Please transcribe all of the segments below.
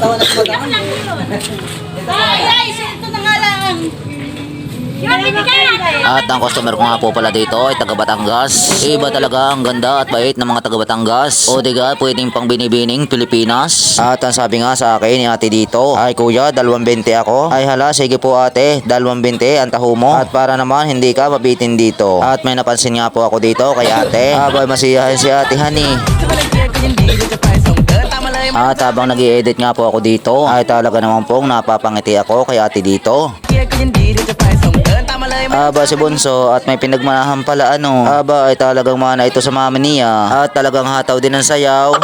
Tumatawan at tumatawan. lang yun. Ay, ito na nga lang. Yung bibigay natin. At ang customer ko nga po pala dito ay taga Batangas. Iba talaga ang ganda at bait ng mga taga Batangas. O diga, pwedeng pang binibining Pilipinas. At ang sabi nga sa akin ni ate dito, ay kuya, 2.20 ako. Ay hala, sige po ate, 2.20 ang taho mo. At para naman hindi ka mabitin dito. At may napansin nga po ako dito kay ate. Abay, masiyahin si ate Hani. At habang nag-i-edit nga po ako dito, ay talaga naman pong napapangiti ako kay ate dito. Aba si Bunso at may pinagmanahan pala ano. Aba ay talagang mana ito sa mama niya. At talagang hataw din ng sayaw.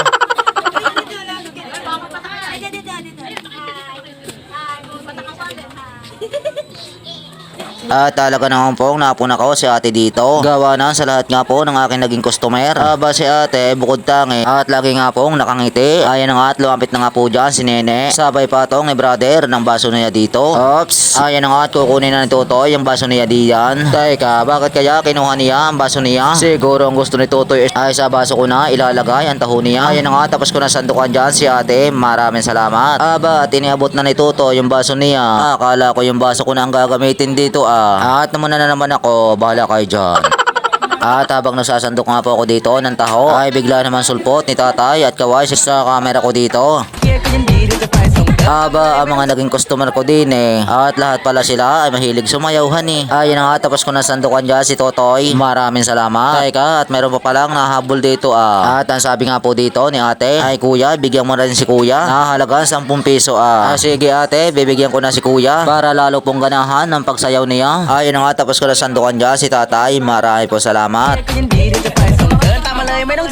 At talaga naman pong napuna ko si ate dito. Gawa na sa lahat nga po ng aking naging customer. Aba si ate bukod tangi at lagi nga pong nakangiti. Ayan na nga at lumapit na nga po dyan si Nene. Sabay pa tong ni brother ng baso niya dito. Oops. Ayan na nga at kukunin na ni Totoy yung baso niya diyan. Teka, bakit kaya kinuha niya ang baso niya? Siguro ang gusto ni Totoy ay sa baso ko na ilalagay ang taho niya. Ayan na nga, tapos ko na sandukan dyan si ate. Maraming salamat. Aba at iniabot na ni Totoy yung baso niya. Akala ko yung baso ko na ang gagamitin dito At namuna na naman ako, bahala kayo dyan. At habang nasasandok nga po ako dito ng taho, ay bigla naman sulpot ni tatay at kaway sa camera ko dito. Aba, ang mga naging customer ko din at lahat pala sila ay mahilig sumayawhan Ayan na nga, tapos ko nasandukan dyan si Totoy. Maraming salamat. Teka, at meron pa palang nahabol dito At ang sabi nga po dito ni ate, ay kuya, bigyan mo na rin si kuya. Nahalaga 10 piso sige ate, bibigyan ko na si kuya para lalo pong ganahan ng pagsayaw niya. Ayan na nga, tapos ko nasandukan dyan si tatay. Maraming po salamat.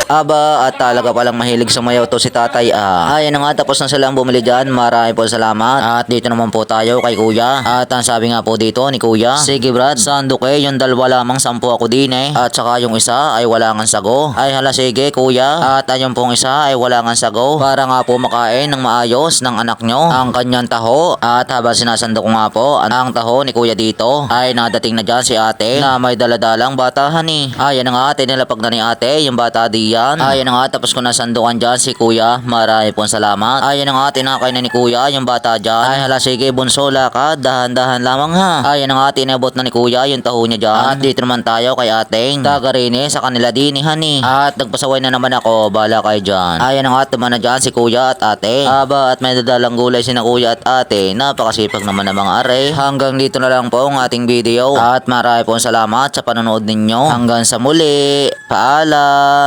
Aba, at talaga palang mahilig sumayaw to si tatay Ayan na nga, tapos na silang bumili dyan. Maraming po salamat. At dito naman po tayo kay kuya. At ang sabi nga po dito ni kuya, sige Brad, sanduke yung dalawa lamang 10 ako din at saka yung isa ay wala ngang sago. Ay hala sige kuya. At yung pong isa ay wala ngang sago para nga po makain ng maayos ng anak nyo ang kanyang taho. At habang sinasandok ko nga po ang taho ni kuya dito, ay nadating na dyan si ate na may daladalang batahan Ayan na nga, tinilapag na ni ate yung bata diyan. Ayan na nga, tapos ko nasandukan dyan si kuya. Maraming po salamat. Ayan na nga, tinakay na ni kuya yung bata dyan. Ay hala sige Bunso, lakad, dahan-dahan lamang Ayan na nga, tinabot na ni kuya yung taho niya dyan. At dito naman tayo kay ating taga-rini sa kanila din Hani. At nagpasaway na naman ako, bahala kayo dyan. Ayan na nga, tuman na dyan si kuya at ate. Aba, at may dadalang gulay si na kuya at ate. Napakasipag naman ng mga are. Hanggang dito na lang po ang ating video. At marami po salamat sa panonood ninyo. Hanggang sa muli, paalam.